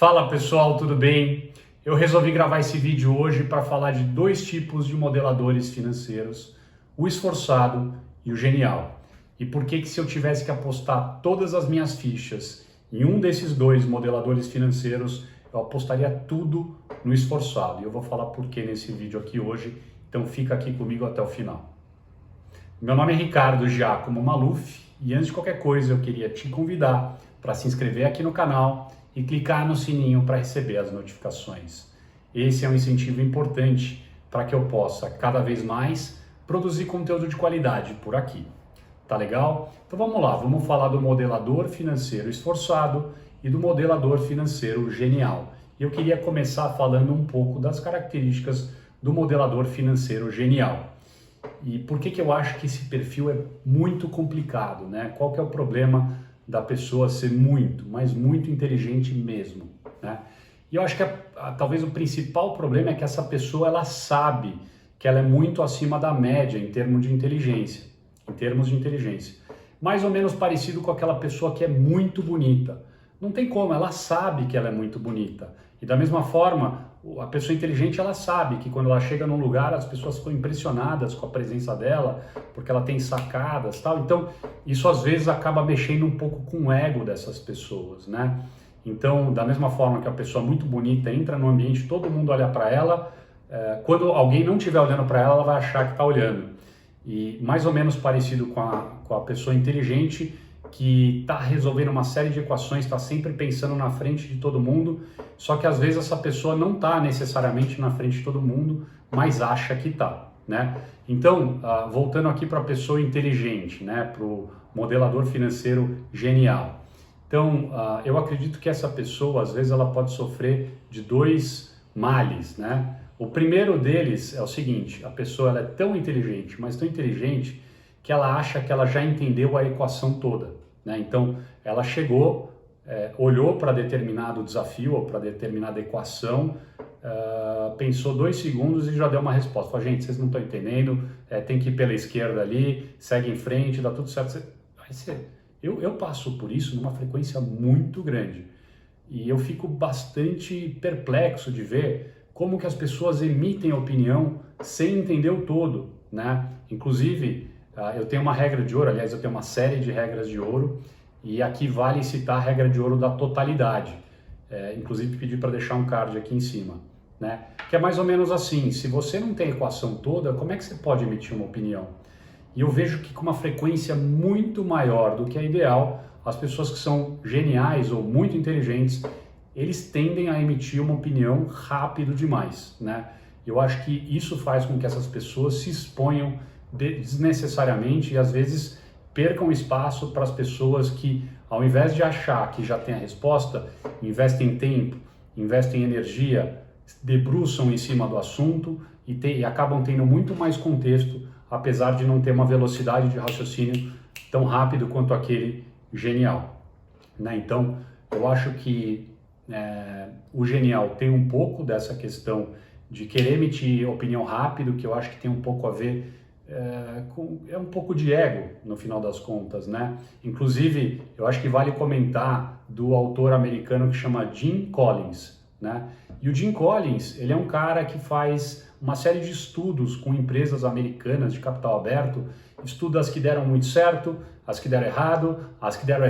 Fala pessoal, tudo bem? Eu resolvi gravar esse vídeo hoje para falar de dois tipos de modeladores financeiros, o esforçado e o genial. E por que se eu tivesse que apostar todas as minhas fichas em um desses dois modeladores financeiros, eu apostaria tudo no esforçado. E eu vou falar por que nesse vídeo aqui hoje, então fica aqui comigo até o final. Meu nome é Ricardo Giacomo Maluf e antes de qualquer coisa eu queria te convidar para se inscrever aqui no canal e clicar no sininho para receber as notificações. Esse é um incentivo importante para que eu possa cada vez mais produzir conteúdo de qualidade por aqui. Tá legal? Então vamos lá, vamos falar do modelador financeiro esforçado e do modelador financeiro genial. E eu queria começar falando um pouco das características do modelador financeiro genial. E por que eu acho que esse perfil é muito complicado, né? Qual que é o problema da pessoa ser muito, mas muito inteligente mesmo, né? E eu acho que talvez o principal problema é que essa pessoa ela sabe que ela é muito acima da média em termos de inteligência, mais ou menos parecido com aquela pessoa que é muito bonita. Não tem como, ela sabe que ela é muito bonita. E da mesma forma, a pessoa inteligente ela sabe que quando ela chega num lugar as pessoas ficam impressionadas com a presença dela, porque ela tem sacadas, tal. Então, isso às vezes acaba mexendo um pouco com o ego dessas pessoas, né? Então, da mesma forma que a pessoa muito bonita entra no ambiente, todo mundo olha para ela, quando alguém não estiver olhando para ela, ela vai achar que está olhando. E mais ou menos parecido com a pessoa inteligente, que está resolvendo uma série de equações, está sempre pensando na frente de todo mundo, só que às vezes essa pessoa não está necessariamente na frente de todo mundo, mas acha que está, né? Então, voltando aqui para a pessoa inteligente, né? Para o modelador financeiro genial. Então, eu acredito que essa pessoa, às vezes, ela pode sofrer de dois males, né? O primeiro deles é o seguinte: a pessoa ela é tão inteligente, mas tão inteligente, que ela acha que ela já entendeu a equação toda, né? Então, ela chegou, olhou para determinado desafio ou para determinada equação, pensou 2 segundos e já deu uma resposta. Falou: gente, vocês não estão entendendo, tem que ir pela esquerda ali, segue em frente, dá tudo certo. Eu passo por isso numa frequência muito grande e eu fico bastante perplexo de ver como que as pessoas emitem opinião sem entender o todo, né? Inclusive, eu tenho uma regra de ouro, aliás, eu tenho uma série de regras de ouro e aqui vale citar a regra de ouro da totalidade. Inclusive, pedi para deixar um card aqui em cima, né? Que é mais ou menos assim: se você não tem a equação toda, como é que você pode emitir uma opinião? E eu vejo que com uma frequência muito maior do que a ideal, as pessoas que são geniais ou muito inteligentes, eles tendem a emitir uma opinião rápido demais, né? Eu acho que isso faz com que essas pessoas se exponham desnecessariamente e às vezes percam espaço para as pessoas que, ao invés de achar que já tem a resposta, investem tempo, investem energia, debruçam em cima do assunto e acabam tendo muito mais contexto, apesar de não ter uma velocidade de raciocínio tão rápido quanto aquele genial, né? Então, eu acho que o genial tem um pouco dessa questão de querer emitir opinião rápido, que eu acho que tem um pouco a ver é um pouco de ego, no final das contas, né? Inclusive, eu acho que vale comentar do autor americano que chama Jim Collins, né? E o Jim Collins, ele é um cara que faz uma série de estudos com empresas americanas de capital aberto, estuda as que deram muito certo, as que deram errado, as que deram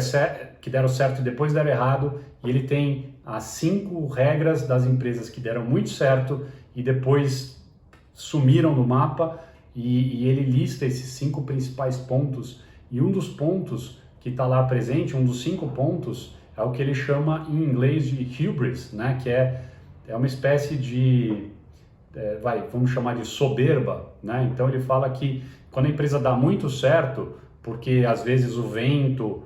certo e depois deram errado, e ele tem as 5 regras das empresas que deram muito certo e depois sumiram no mapa, e ele lista esses 5 principais pontos, e um dos pontos que está lá presente, um dos 5 pontos, é o que ele chama em inglês de hubris, né? Que é uma espécie de, vamos chamar de soberba, né? Então ele fala que quando a empresa dá muito certo, porque às vezes o vento,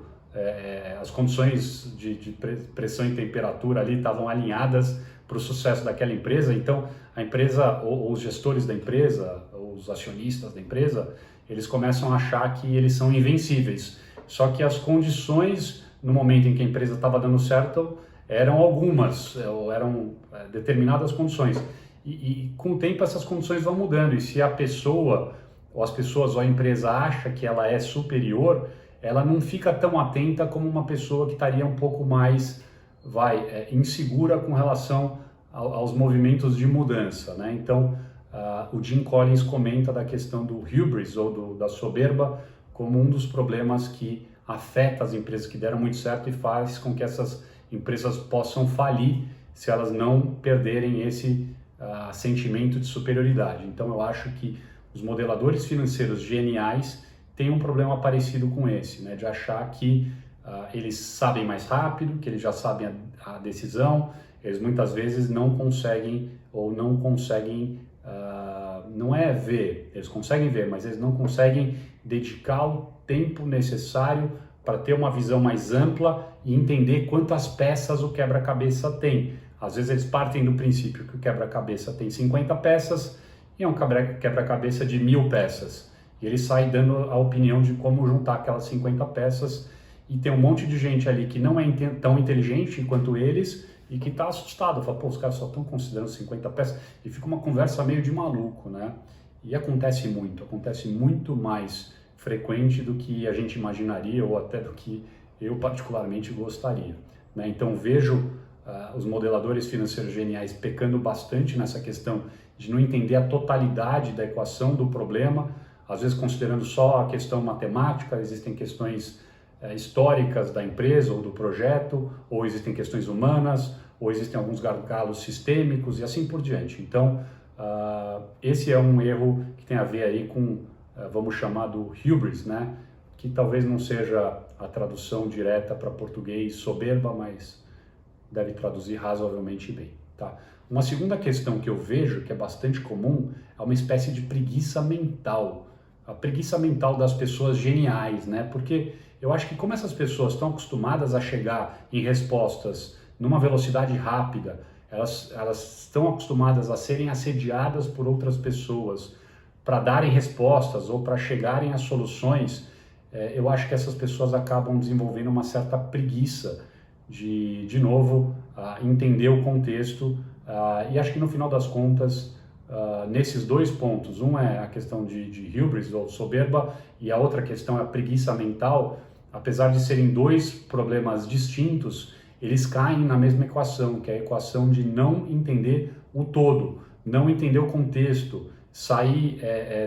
as condições de pressão e temperatura ali estavam alinhadas para o sucesso daquela empresa, então a empresa, ou os gestores da empresa, os acionistas da empresa, eles começam a achar que eles são invencíveis. Só que as condições, no momento em que a empresa estava dando certo, eram algumas, ou eram determinadas condições. E com o tempo essas condições vão mudando, e se a pessoa, ou as pessoas, ou a empresa acha que ela é superior, ela não fica tão atenta como uma pessoa que estaria um pouco mais insegura com relação aos movimentos de mudança, né? Então, o Jim Collins comenta da questão do hubris ou da soberba como um dos problemas que afeta as empresas que deram muito certo e faz com que essas empresas possam falir se elas não perderem esse sentimento de superioridade. Então, eu acho que os modeladores financeiros geniais têm um problema parecido com esse, né? De achar que eles sabem mais rápido, que eles já sabem a decisão. Eles muitas vezes não conseguem não é ver, eles conseguem ver, mas eles não conseguem dedicar o tempo necessário para ter uma visão mais ampla e entender quantas peças o quebra-cabeça tem. Às vezes eles partem do princípio que o quebra-cabeça tem 50 peças e é um quebra-cabeça de 1000 peças. E ele sai dando a opinião de como juntar aquelas 50 peças e tem um monte de gente ali que não é tão inteligente quanto eles e que está assustado, fala, pô, os caras só estão considerando 50 peças, e fica uma conversa meio de maluco, né? E acontece muito mais frequente do que a gente imaginaria ou até do que eu particularmente gostaria, né? Então vejo os modeladores financeiros geniais pecando bastante nessa questão de não entender a totalidade da equação do problema, às vezes considerando só a questão matemática. Existem questões históricas da empresa ou do projeto, ou existem questões humanas, ou existem alguns gargalos sistêmicos e assim por diante. Então, esse é um erro que tem a ver aí com, vamos chamar do hubris, né? Que talvez não seja a tradução direta para português soberba, mas deve traduzir razoavelmente bem, tá? Uma segunda questão que eu vejo, que é bastante comum, é uma espécie de preguiça mental. A preguiça mental das pessoas geniais, né? Porque eu acho que como essas pessoas estão acostumadas a chegar em respostas numa velocidade rápida, elas estão acostumadas a serem assediadas por outras pessoas para darem respostas ou para chegarem a soluções, eu acho que essas pessoas acabam desenvolvendo uma certa preguiça de novo, entender o contexto, e acho que no final das contas, nesses dois pontos, um é a questão de hubris ou soberba e a outra questão é a preguiça mental. Apesar de serem dois problemas distintos, eles caem na mesma equação, que é a equação de não entender o todo, não entender o contexto, sair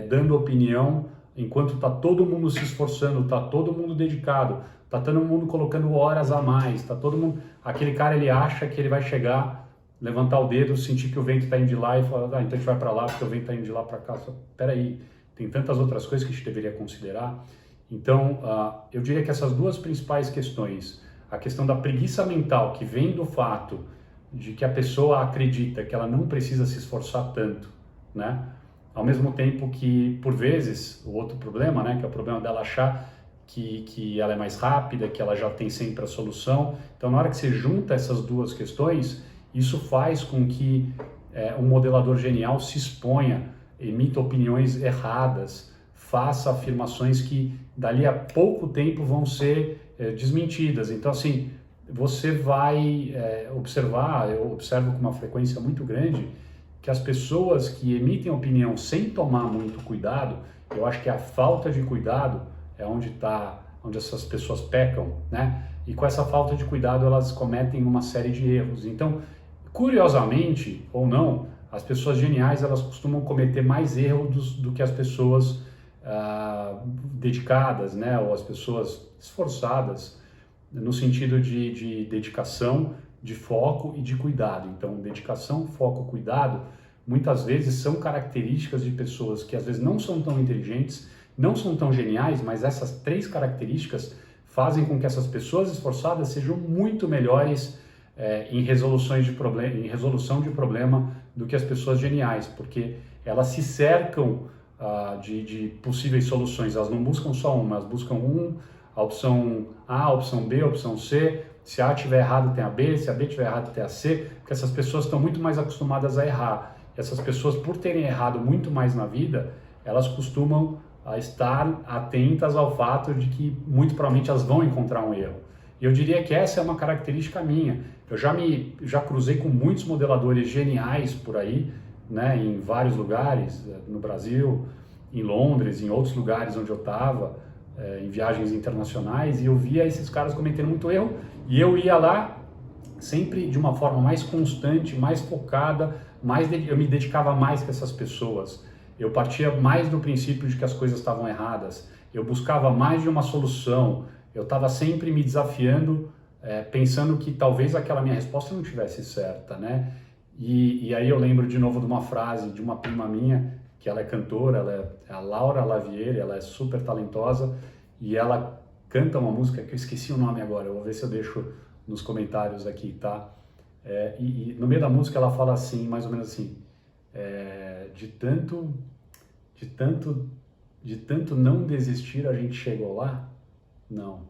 dando opinião enquanto está todo mundo se esforçando, está todo mundo dedicado, está todo mundo colocando horas a mais, está todo mundo... Aquele cara, ele acha que ele vai chegar, levantar o dedo, sentir que o vento está indo de lá e falar, então a gente vai para lá porque o vento está indo de lá para cá. Espera aí, tem tantas outras coisas que a gente deveria considerar. Então, eu diria que essas duas principais questões, a questão da preguiça mental, que vem do fato de que a pessoa acredita que ela não precisa se esforçar tanto, né? Ao mesmo tempo que, por vezes, o outro problema, né, que é o problema dela achar que ela é mais rápida, que ela já tem sempre a solução. Então, na hora que você junta essas duas questões, isso faz com que um modelador genial se exponha, emita opiniões erradas, faça afirmações que dali a pouco tempo vão ser desmentidas. Então, assim, você vai observar, eu observo com uma frequência muito grande, que as pessoas que emitem opinião sem tomar muito cuidado, eu acho que a falta de cuidado é onde essas pessoas pecam, né? E com essa falta de cuidado elas cometem uma série de erros. Então, curiosamente ou não, as pessoas geniais elas costumam cometer mais erros do que as pessoas dedicadas, né? Ou as pessoas esforçadas, no sentido de dedicação, de foco e de cuidado. Então, dedicação, foco, cuidado, muitas vezes são características de pessoas que às vezes não são tão inteligentes, não são tão geniais, mas essas três características fazem com que essas pessoas esforçadas sejam muito melhores em resolução de problema do que as pessoas geniais, porque elas se cercam de possíveis soluções. Elas não buscam só uma, elas buscam a opção A, a opção B, a opção C. Se A estiver errado, tem a B. Se a B estiver errado, tem a C. Porque essas pessoas estão muito mais acostumadas a errar. E essas pessoas, por terem errado muito mais na vida, elas costumam estar atentas ao fato de que, muito provavelmente, elas vão encontrar um erro. E eu diria que essa é uma característica minha. Eu já cruzei com muitos modeladores geniais por aí, né, em vários lugares, no Brasil, em Londres, em outros lugares onde eu estava, em viagens internacionais, e eu via esses caras cometendo muito erro, e eu ia lá sempre de uma forma mais constante, mais focada, eu me dedicava mais que essas pessoas. Eu partia mais do princípio de que as coisas estavam erradas. Eu buscava mais de uma solução. Eu estava sempre me desafiando, pensando que talvez aquela minha resposta não tivesse certa, né? E aí eu lembro de novo de uma frase de uma prima minha, que ela é cantora, ela é a Laura Lavieri, ela é super talentosa, e ela canta uma música que eu esqueci o nome agora, eu vou ver se eu deixo nos comentários aqui, tá? E no meio da música ela fala assim, mais ou menos assim, de tanto não desistir a gente chegou lá? Não.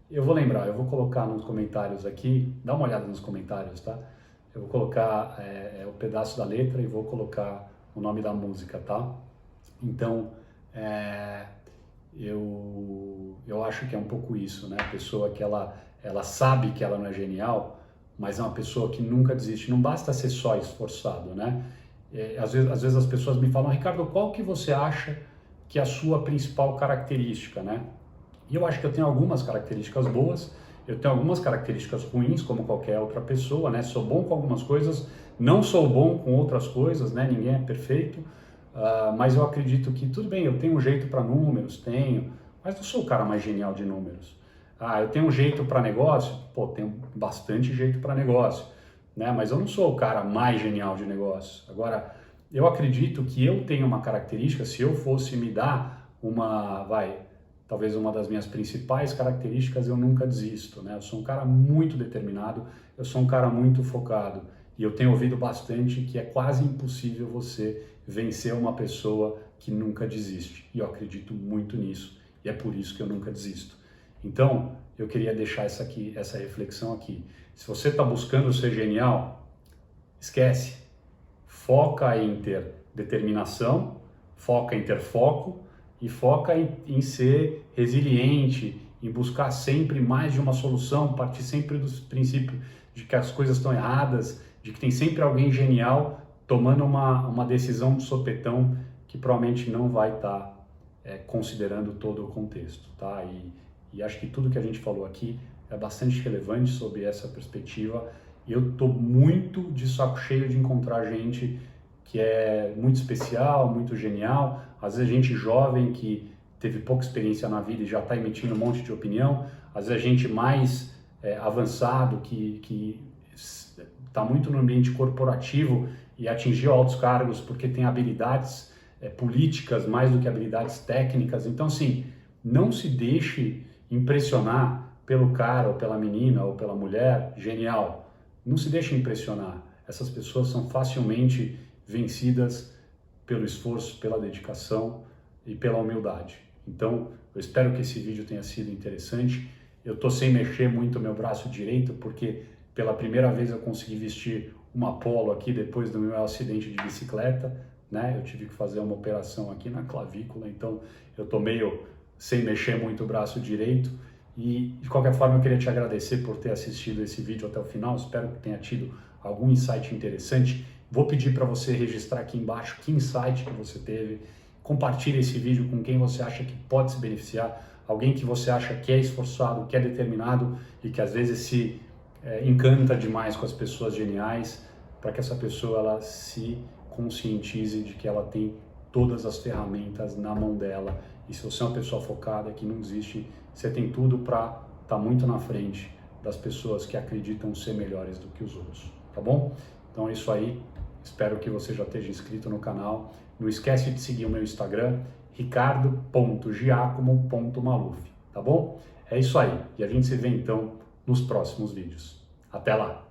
Eu vou lembrar, eu vou colocar nos comentários aqui, dá uma olhada nos comentários, tá? Eu vou colocar o pedaço da letra e vou colocar o nome da música, tá? Então, eu acho que é um pouco isso, né? A pessoa que ela sabe que ela não é genial, mas é uma pessoa que nunca desiste. Não basta ser só esforçado, né? Às vezes as pessoas me falam, Ricardo, qual que você acha que é a sua principal característica, né? E eu acho que eu tenho algumas características boas, eu tenho algumas características ruins, como qualquer outra pessoa, né? Sou bom com algumas coisas, não sou bom com outras coisas, né? Ninguém é perfeito, mas eu acredito que, tudo bem, eu tenho um jeito para números, mas não sou o cara mais genial de números. Eu tenho um jeito para negócio? Pô, tenho bastante jeito para negócio, né? Mas eu não sou o cara mais genial de negócio. Agora, eu acredito que eu tenho uma característica, se eu fosse me dar talvez uma das minhas principais características, eu nunca desisto, né? Eu sou um cara muito determinado, eu sou um cara muito focado, e eu tenho ouvido bastante que é quase impossível você vencer uma pessoa que nunca desiste, e eu acredito muito nisso, e é por isso que eu nunca desisto. Então, eu queria deixar essa reflexão aqui. Se você está buscando ser genial, esquece. Foca em ter determinação, foca em ter foco e foca em ser resiliente, em buscar sempre mais de uma solução, partir sempre do princípio de que as coisas estão erradas, de que tem sempre alguém genial tomando uma decisão de sopetão que provavelmente não vai estar considerando todo o contexto, tá? E acho que tudo que a gente falou aqui é bastante relevante sob essa perspectiva. E eu estou muito de saco cheio de encontrar gente que é muito especial, muito genial, às vezes gente jovem que teve pouca experiência na vida e já está emitindo um monte de opinião, às vezes gente mais avançado que está muito no ambiente corporativo e atingiu altos cargos porque tem habilidades políticas mais do que habilidades técnicas. Então, assim, não se deixe impressionar pelo cara ou pela menina ou pela mulher genial. Não se deixe impressionar. Essas pessoas são facilmente vencidas pelo esforço, pela dedicação e pela humildade. Então, eu espero que esse vídeo tenha sido interessante. Eu estou sem mexer muito o meu braço direito, porque pela primeira vez eu consegui vestir uma polo aqui depois do meu acidente de bicicleta, né? Eu tive que fazer uma operação aqui na clavícula, então eu estou meio sem mexer muito o braço direito. E, de qualquer forma, eu queria te agradecer por ter assistido esse vídeo até o final. Espero que tenha tido algum insight interessante. Vou pedir para você registrar aqui embaixo que insight que você teve. Compartilhe esse vídeo com quem você acha que pode se beneficiar. Alguém que você acha que é esforçado, que é determinado e que às vezes se encanta demais com as pessoas geniais, para que essa pessoa ela se conscientize de que ela tem todas as ferramentas na mão dela. E se você é uma pessoa focada, que não desiste, você tem tudo para estar muito na frente das pessoas que acreditam ser melhores do que os outros, tá bom? Então é isso aí, espero que você já esteja inscrito no canal. Não esquece de seguir o meu Instagram, ricardo.giacomo.maluf, tá bom? É isso aí, e a gente se vê então nos próximos vídeos. Até lá!